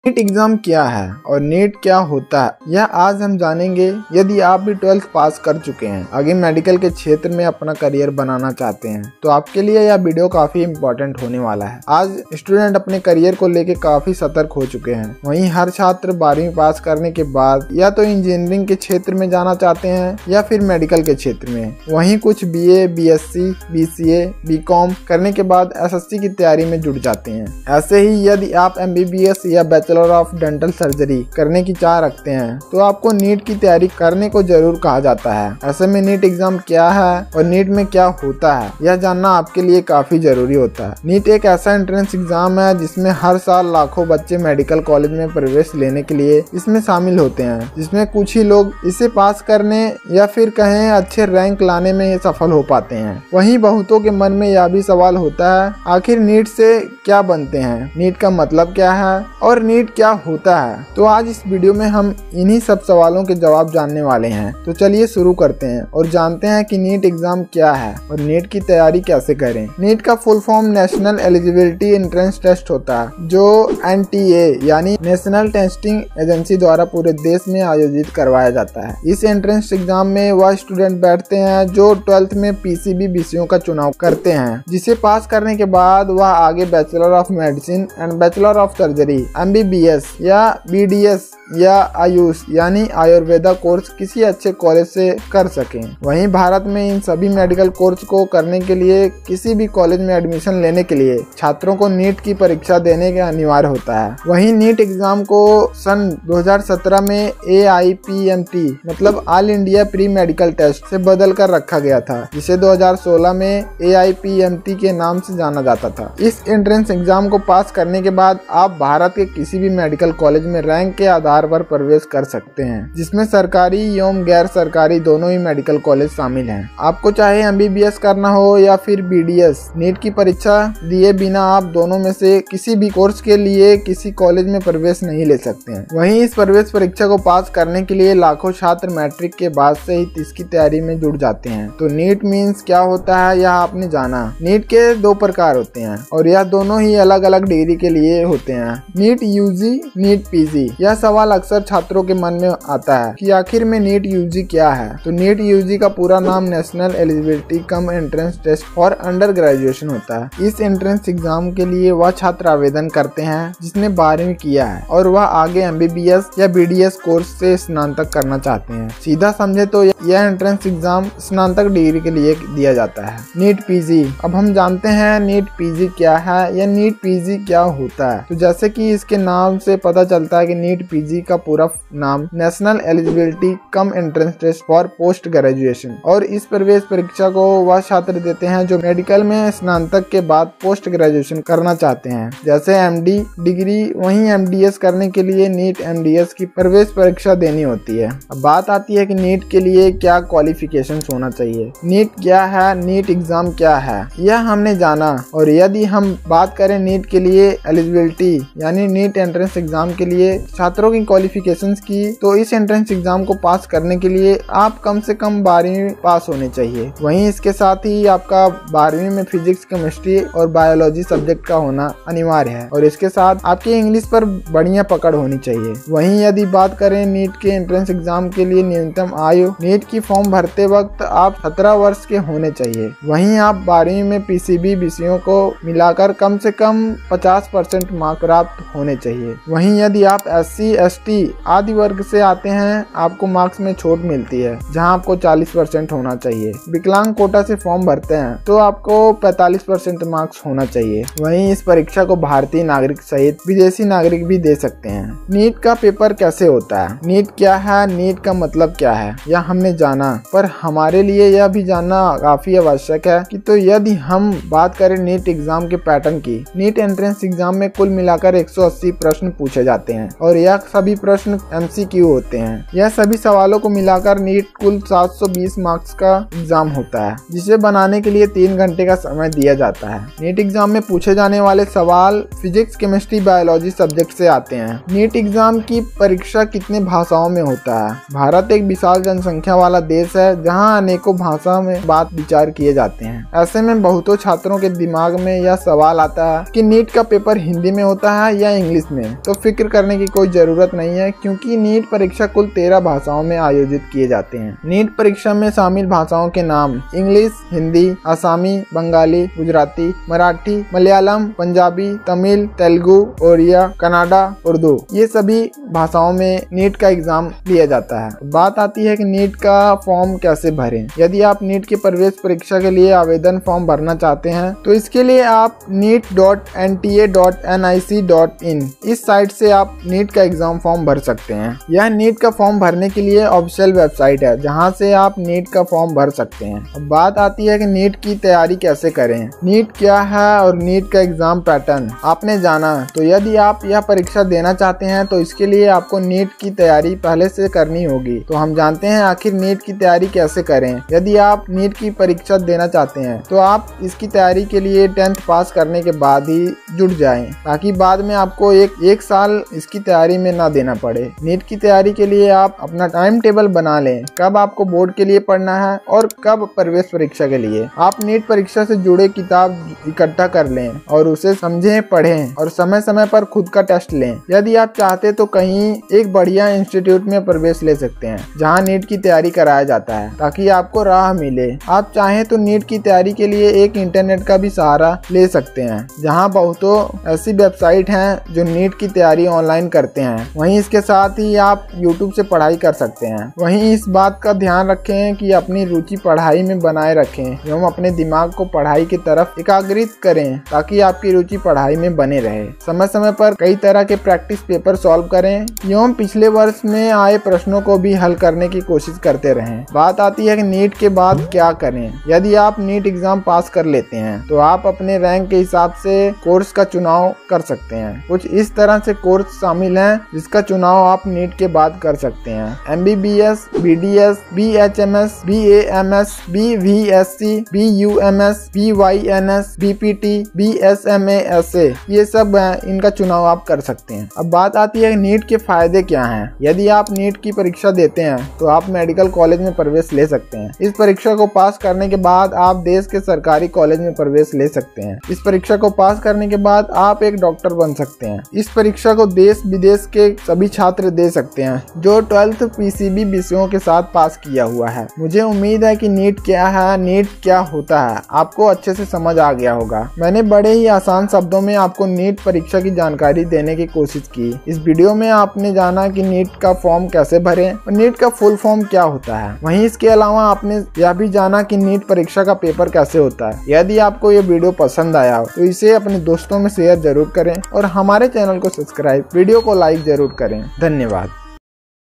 NEET exam क्या है और नीट क्या होता है यह आज हम जानेंगे। यदि आप भी 12th पास कर चुके हैं, आगे मेडिकल के क्षेत्र में अपना करियर बनाना चाहते हैं, तो आपके लिए यह वीडियो काफी इम्पोर्टेंट होने वाला है। आज स्टूडेंट अपने करियर को लेकर काफी सतर्क हो चुके हैं। वहीं हर छात्र 12वीं पास करने के बाद या तो इंजीनियरिंग के क्षेत्र में जाना चाहते हैं या फिर मेडिकल के क्षेत्र में। वहीं कुछ BA, BSc, BCA, BCom करने के बाद SSC की तैयारी में जुट जाते हैं। ऐसे ही यदि आप MBBS या बैचलर ऑफ डेंटल सर्जरी करने की चाह रखते हैं तो आपको नीट की तैयारी करने को जरूर कहा जाता है। ऐसे में नीट एग्जाम क्या है और नीट में क्या होता है यह जानना आपके लिए काफी जरूरी होता है। नीट एक ऐसा एंट्रेंस एग्जाम है जिसमें हर साल लाखों बच्चे मेडिकल कॉलेज में प्रवेश लेने के लिए इसमें शामिल होते हैं, जिसमें कुछ ही लोग इसे पास करने या फिर कहें अच्छे रैंक लाने में सफल हो पाते हैं। वहीं बहुतों के मन में यह भी सवाल होता है, आखिर नीट से क्या बनते हैं, नीट का मतलब क्या है और नीट क्या होता है। तो आज इस वीडियो में हम इन्हीं सब सवालों के जवाब जानने वाले हैं। तो चलिए शुरू करते हैं और जानते हैं कि नीट एग्जाम क्या है और नीट की तैयारी कैसे करें। नीट का full form national eligibility entrance test होता है, जो NTA यानी नेशनल टेस्टिंग एजेंसी द्वारा पूरे देश में आयोजित करवाया जाता है। इस एंट्रेंस एग्जाम में वह स्टूडेंट बैठते हैं जो 12th में PCB विषयों का चुनाव करते हैं, जिसे पास करने के बाद वह आगे bachelor of medicine and bachelor of surgery, MBBS या BDS या आयुष यानी आयुर्वेदा कोर्स किसी अच्छे कॉलेज से कर सकें। वहीं भारत में इन सभी मेडिकल कोर्स को करने के लिए किसी भी कॉलेज में एडमिशन लेने के लिए छात्रों को नीट की परीक्षा देने का अनिवार्य होता है। वहीं नीट एग्जाम को सन 2017 में AIPMT मतलब all India pre medical test से बदल कर रखा गया था, जिसे 2016 में AIPMT के नाम से जाना जाता था। इस एंट्रेंस एग्जाम को पास करने के बाद आप भारत के किसी भी मेडिकल कॉलेज में रैंक के आधार पर प्रवेश कर सकते हैं, जिसमें सरकारी एवं गैर सरकारी दोनों ही मेडिकल कॉलेज शामिल हैं। आपको चाहे MBBS करना हो या फिर BDS, नीट की परीक्षा दिए बिना आप दोनों में से किसी भी कोर्स के लिए किसी कॉलेज में प्रवेश नहीं ले सकते हैं। वहीं इस प्रवेश परीक्षा को पास करने के लिए लाखों छात्र मैट्रिक के बाद से ही इसकी तैयारी में जुट जाते हैं। तो नीट मीन्स क्या होता है यह आपने जाना। नीट के 2 प्रकार होते हैं और यह दोनों ही अलग अलग डिग्री के लिए होते हैं, नीट UG, नीट PG। यह सवाल अक्सर छात्रों के मन में आता है कि आखिर में नीट UG क्या है। तो नीट UG का पूरा नाम national eligibility cum entrance test for under graduation होता है। इस एंट्रेंस एग्जाम के लिए वह छात्र आवेदन करते हैं जिसने 12वीं किया है और वह आगे MBBS या BDS कोर्स से स्नातक करना चाहते हैं। सीधा समझे तो यह एंट्रेंस एग्जाम स्नातक डिग्री के लिए दिया जाता है। नीट PG, अब हम जानते हैं नीट PG क्या है या नीट PG क्या होता है। तो जैसे कि इसके नाम से पता चलता है कि नीट PG का पूरा नाम national eligibility cum entrance test for post graduation, और इस प्रवेश परीक्षा को वह छात्र देते हैं जो मेडिकल में स्नातक के बाद पोस्ट ग्रेजुएशन करना चाहते हैं, जैसे MD डिग्री। वहीं MDS करने के लिए नीट MDS की प्रवेश परीक्षा देनी होती है। अब बात आती है कि नीट के लिए क्या क्वालिफिकेशन होना चाहिए, नीट क्या है, नीट एग्जाम क्या है, यह हमने जाना। और यदि हम बात करें नीट के लिए एलिजिबिलिटी यानी नीट एंट्रेंस एग्जाम के लिए छात्रों की क्वालिफिकेशंस की, तो इस एंट्रेंस एग्जाम को पास करने के लिए आप कम से कम 12वीं पास होने चाहिए। वहीं इसके साथ ही आपका 12वीं में फिजिक्स, केमिस्ट्री और बायोलॉजी सब्जेक्ट का होना अनिवार्य है और इसके साथ आपकी इंग्लिश पर बढ़िया पकड़ होनी चाहिए। वहीं यदि बात करें नीट के एंट्रेंस एग्जाम के लिए न्यूनतम आयु, नीट की फॉर्म भरते वक्त आप 17 वर्ष के होने चाहिए। वहीं आप 12वीं में PCB विषयों को मिलाकर कम से कम 50% मार्क प्राप्त होने चाहिए। वहीं यदि आप SC ST आदि वर्ग से आते हैं, आपको मार्क्स में छूट मिलती है, जहां आपको 40% होना चाहिए। विकलांग कोटा से फॉर्म भरते हैं तो आपको 45% मार्क्स होना चाहिए। वहीं इस परीक्षा को भारतीय नागरिक सहित विदेशी नागरिक भी दे सकते हैं। नीट का पेपर कैसे होता है, नीट क्या है, नीट का मतलब क्या है, यह हमने जाना, पर हमारे लिए यह भी जानना काफी आवश्यक है कि तो यदि हम बात करें नीट एग्जाम के पैटर्न की, नीट एंट्रेंस एग्जाम में कुल मिलाकर 180 प्रश्न पूछे जाते हैं और यह सभी प्रश्न MCQ होते हैं। यह सभी सवालों को मिलाकर नीट कुल 720 मार्क्स का एग्जाम होता है, जिसे बनाने के लिए 3 घंटे का समय दिया जाता है। नीट एग्जाम में पूछे जाने वाले सवाल फिजिक्स, केमिस्ट्री, बायोलॉजी सब्जेक्ट से आते हैं। नीट एग्जाम की परीक्षा कितने भाषाओं में होता है। भारत एक विशाल जनसंख्या वाला देश है जहाँ अनेकों भाषा में बात विचार किए जाते हैं। ऐसे में बहुतों छात्रों के दिमाग में यह सवाल आता है कि नीट का पेपर हिंदी में होता है या इंग्लिश में, तो फिक्र करने की कोई जरूरत नहीं है, क्योंकि नीट परीक्षा कुल 13 भाषाओं में आयोजित किए जाते हैं। नीट परीक्षा में शामिल भाषाओं के नाम इंग्लिश, हिंदी, आसामी, बंगाली, गुजराती, मराठी, मलयालम, पंजाबी, तमिल, तेलुगु, ओडिया, कन्नड़ा, उर्दू, ये सभी भाषाओं में नीट का एग्जाम लिया जाता है। बात आती है कि नीट का फॉर्म कैसे भरें। यदि आप नीट की प्रवेश परीक्षा के लिए आवेदन फॉर्म भरना चाहते हैं तो इसके लिए आप neet.nta.nic.in इस साइट से आप नीट का एग्जाम फॉर्म भर सकते हैं। यह नीट का फॉर्म भरने के लिए ऑफिशियल वेबसाइट है जहां से आप नीट का फॉर्म भर सकते हैं। अब बात आती है कि नीट की तैयारी कैसे करें, नीट क्या है और नीट का एग्जाम पैटर्न आपने जाना। तो यदि आप यह परीक्षा देना चाहते हैं तो इसके लिए आपको नीट की तैयारी पहले से करनी होगी। तो हम जानते हैं आखिर नीट की तैयारी कैसे करें। यदि आप नीट की परीक्षा देना चाहते हैं तो आप इसकी तैयारी के लिए 10th पास करने के बाद ही जुट जाएं, ताकि बाद में आपको एक साल इसकी तैयारी में ना देना पड़े। नीट की तैयारी के लिए आप अपना टाइम टेबल बना लें, कब आपको बोर्ड के लिए पढ़ना है और कब प्रवेश परीक्षा के लिए। आप नीट परीक्षा से जुड़े किताब इकट्ठा कर लें और उसे समझें, पढ़ें और समय समय पर खुद का टेस्ट लें। यदि आप चाहते तो कहीं एक बढ़िया इंस्टीट्यूट में प्रवेश ले सकते हैं जहां नीट की तैयारी कराया जाता है, ताकि आपको राह मिले। आप चाहें तो नीट की तैयारी के लिए एक इंटरनेट का भी सहारा ले सकते हैं, जहां बहुतों ऐसी वेबसाइट हैं जो नीट की तैयारी ऑनलाइन करते हैं। वहीं इसके साथ ही आप यूट्यूब से पढ़ाई कर सकते हैं। वहीं इस बात का ध्यान रखें कि अपनी रुचि पढ़ाई में बनाए रखें एवं अपने दिमाग को पढ़ाई की तरफ एकाग्रित करें, ताकि आपकी रुचि पढ़ाई में बने रहे। समय समय पर कई तरह के प्रैक्टिस पेपर सॉल्व करें एवं पिछले वर्ष में आए प्रश्नों को भी हल करने की कोशिश करते रहें। बात आती है कि नीट के बाद क्या करें। यदि आप नीट एग्जाम पास कर लेते हैं तो आप अपने रैंक के हिसाब से कोर्स का चुनाव कर सकते हैं। कुछ इस तरह से कोर्स शामिल हैं जिसका चुनाव आप नीट के बाद कर सकते हैं। MBBS, BDS, BHMS, BAMS, BVSC, BUMS, BYNS, BPT, BSMASA, ये सब इनका चुनाव आप कर सकते हैं। अब बात आती है नीट के फायदे क्या हैं। यदि आप नीट की परीक्षा देते हैं तो आप मेडिकल कॉलेज में प्रवेश ले सकते हैं। इस परीक्षा को पास करने के बाद आप देश के सरकारी कॉलेज में प्रवेश ले सकते हैं। इस परीक्षा को पास करने के बाद आप एक डॉक्टर बन सकते हैं। इस परीक्षा को देश विदेश के सभी छात्र दे सकते हैं जो 12th PCB विषयों के साथ पास किया हुआ है। मुझे उम्मीद है कि नीट क्या है, नीट क्या होता है, आपको अच्छे से समझ आ गया होगा। मैंने बड़े ही आसान शब्दों में आपको नीट परीक्षा की जानकारी देने की कोशिश की। इस वीडियो में आपने जाना कि नीट का फॉर्म कैसे भरें और नीट का फुल फॉर्म क्या होता है। वहीं इसके अलावा आपने यह भी जाना कि नीट परीक्षा का पेपर कैसे होता है। यदि आपको ये वीडियो पसंद आया हो तो इसे अपने दोस्तों में शेयर जरूर करें और हमारे चैनल को सब्सक्राइब, वीडियो को लाइक जरूर करें। धन्यवाद।